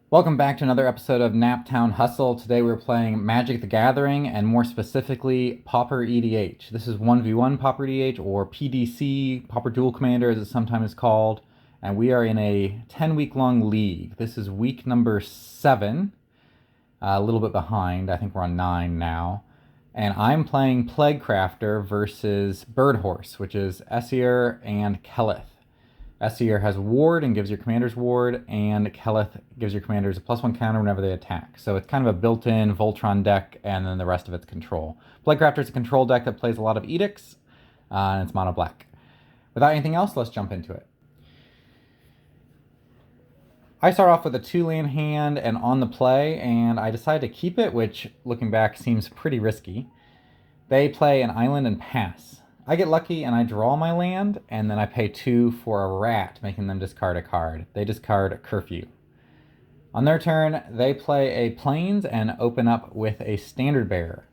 Welcome back to another episode of Naptown Hustle. Today we're playing Magic the Gathering, and more specifically, Pauper EDH. This is 1v1 Pauper EDH, or PDC, Pauper Duel Commander as it sometimes is called, and we are in a 10-week-long league. This is week number 7, a little bit behind. I think we're on 9 now. And I'm playing Plaguecrafter versus Birdhorse, which is Esior and Keleth. Esior has Ward and gives your commanders Ward, and Keleth gives your commanders a +1 counter whenever they attack. So it's kind of a built-in Voltron deck, and then the rest of it's control. Plaguecrafter is a control deck that plays a lot of edicts, and it's mono black. Without anything else, let's jump into it. I start off with a 2-land hand and on the play, and I decide to keep it, which, looking back, seems pretty risky. They play an island and pass. I get lucky and I draw my land, and then I pay 2 for a rat, making them discard a card. They discard Curfew. On their turn, they play a Plains and open up with a Standard Bearer.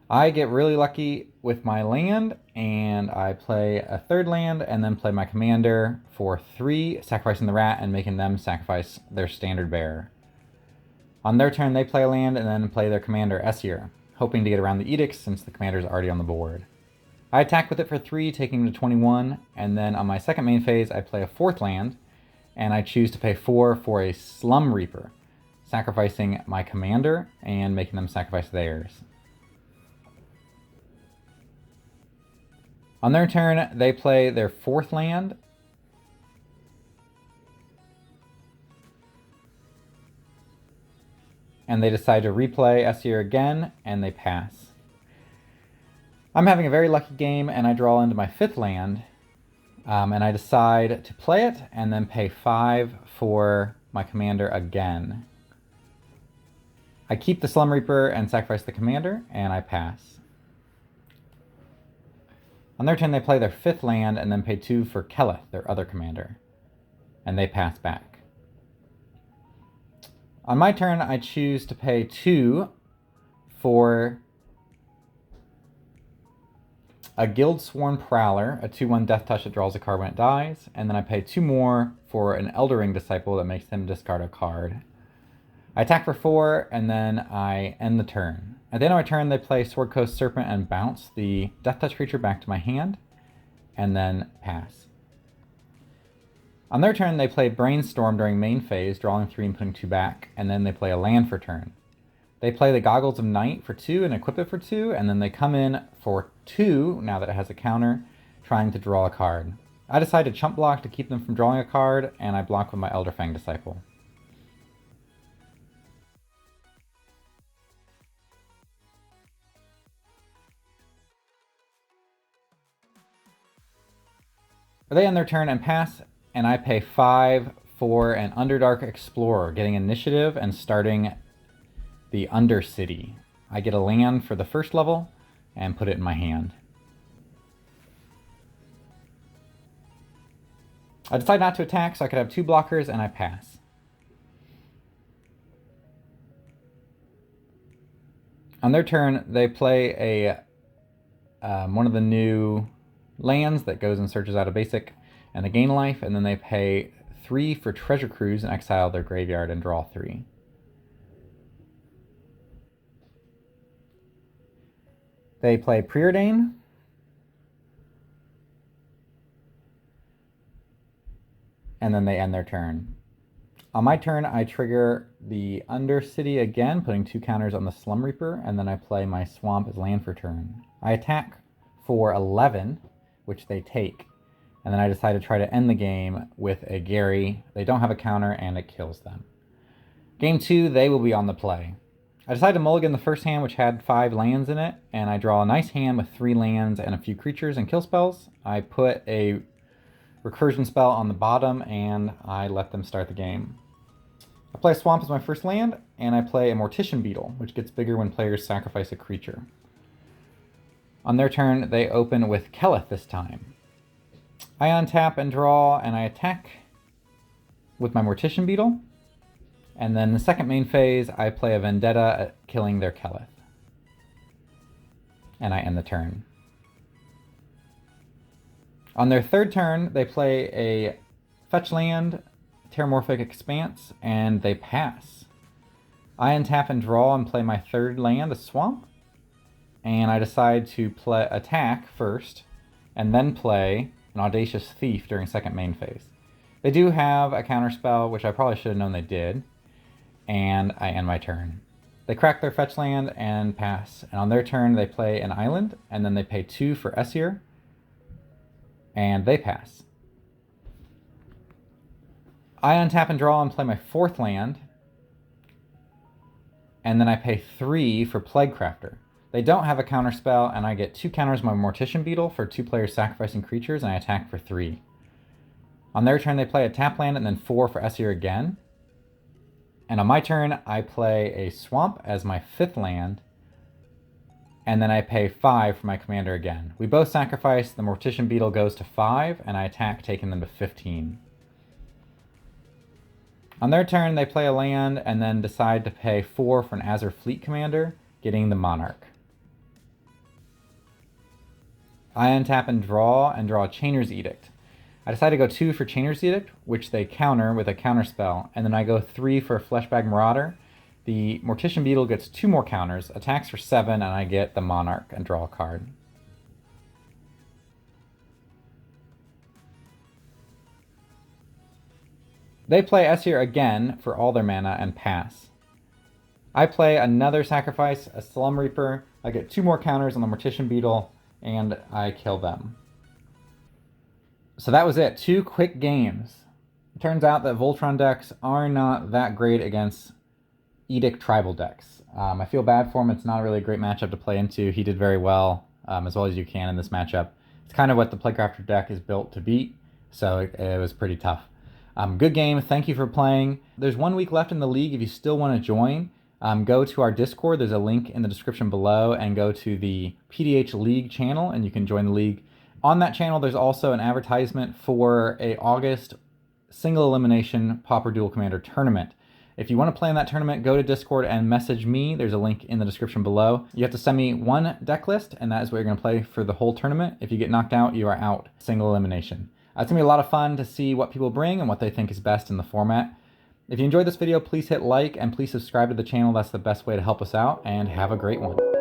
I get really lucky with my land, and I play a 3rd land, and then play my commander for 3, sacrificing the rat and making them sacrifice their Standard Bearer. On their turn, they play a land and then play their commander, Esior, hoping to get around the edicts since the commander is already on the board. I attack with it for 3, taking him to 21, and then on my second main phase, I play a 4th land, and I choose to pay 4 for a Slum Reaper, sacrificing my commander and making them sacrifice theirs. On their turn, they play their 4th land, and they decide to replay Esior again, and they pass. I'm having a very lucky game, and I draw into my 5th land, and I decide to play it, and then pay 5 for my commander again. I keep the Slum Reaper and sacrifice the commander, and I pass. On their turn, they play their 5th land, and then pay 2 for Keleth, their other commander, and they pass back. On my turn, I choose to pay 2 for a Guildsworn Prowler, a 2/1 Death Touch that draws a card when it dies, and then I pay 2 more for an Eldering Disciple that makes them discard a card. I attack for 4, and then I end the turn. At the end of my turn, they play Sword Coast Serpent and bounce the Death Touch creature back to my hand, and then pass. On their turn, they play Brainstorm during main phase, drawing 3 and putting 2 back, and then they play a land for turn. They play the Goggles of Night for 2 and equip it for 2, and then they come in for 2, now that it has a counter, trying to draw a card. I decide to chump block to keep them from drawing a card, and I block with my Elderfang Disciple. They end their turn and pass, and I pay 5 for an Underdark Explorer, getting initiative and starting the Undercity. I get a land for the 1st level and put it in my hand. I decide not to attack, so I could have 2 blockers, and I pass. On their turn, they play one of the new lands that goes and searches out a basic, and they gain life, and then they pay 3 for Treasure Cruise and exile their graveyard and draw 3. They play Preordain, and then they end their turn. On my turn, I trigger the Undercity again, putting 2 counters on the Slum Reaper, and then I play my Swamp as land for turn. I attack for 11, which they take, and then I decide to try to end the game with a Gary. They don't have a counter, and it kills them. Game 2, they will be on the play. I decide to mulligan the 1st hand, which had 5 lands in it, and I draw a nice hand with 3 lands and a few creatures and kill spells. I put a recursion spell on the bottom, and I let them start the game. I play Swamp as my 1st land, and I play a Mortician Beetle, which gets bigger when players sacrifice a creature. On their turn, they open with Keleth this time. I untap and draw, and I attack with my Mortician Beetle. And then the second main phase, I play a Vendetta at killing their Keleth. And I end the turn. On their 3rd turn, they play a fetch land, Terramorphic Expanse, and they pass. I untap and draw and play my third land, a swamp. And I decide to play attack first, and then play an Audacious Thief during second main phase. They do have a counterspell, which I probably should have known they did, and I end my turn. They crack their fetch land and pass, and on their turn they play an island, and then they pay 2 for Esior, and they pass. I untap and draw and play my fourth land, and then I pay 3 for Plaguecrafter. They don't have a counterspell, and I get 2 counters my Mortician Beetle for 2 players sacrificing creatures, and I attack for 3. On their turn, they play a tap land and then 4 for Esior again. And on my turn, I play a Swamp as my 5th land, and then I pay 5 for my Commander again. We both sacrifice, the Mortician Beetle goes to 5, and I attack, taking them to 15. On their turn, they play a land and then decide to pay 4 for an Azure Fleet Commander, getting the Monarch. I untap and draw a Chainer's Edict. I decide to go 2 for Chainer's Edict, which they counter with a counterspell, and then I go 3 for a Fleshbag Marauder. The Mortician Beetle gets 2 more counters, attacks for 7, and I get the Monarch and draw a card. They play Esior again for all their mana and pass. I play another sacrifice, a Slum Reaper. I get 2 more counters on the Mortician Beetle, and I kill them. So that was it. 2 quick games. It turns out that Voltron decks are not that great against Edict tribal decks. I feel bad for him. It's not really a great matchup to play into. He did very well as you can in this matchup. It's kind of what the Plaguecrafter deck is built to beat, so it was pretty tough. Good game. Thank you for playing. There's 1 week left in the league. If you still want to join, go to our Discord. There's a link in the description below, and go to the PDH League channel, and you can join the league. On that channel, there's also an advertisement for a August single elimination Pauper Duel Commander tournament. If you want to play in that tournament, go to Discord and message me. There's a link in the description below. You have to send me 1 deck list, and that is what you're going to play for the whole tournament. If you get knocked out, you are out. Single elimination. It's going to be a lot of fun to see what people bring and what they think is best in the format. If you enjoyed this video, please hit like and please subscribe to the channel. That's the best way to help us out, and have a great one.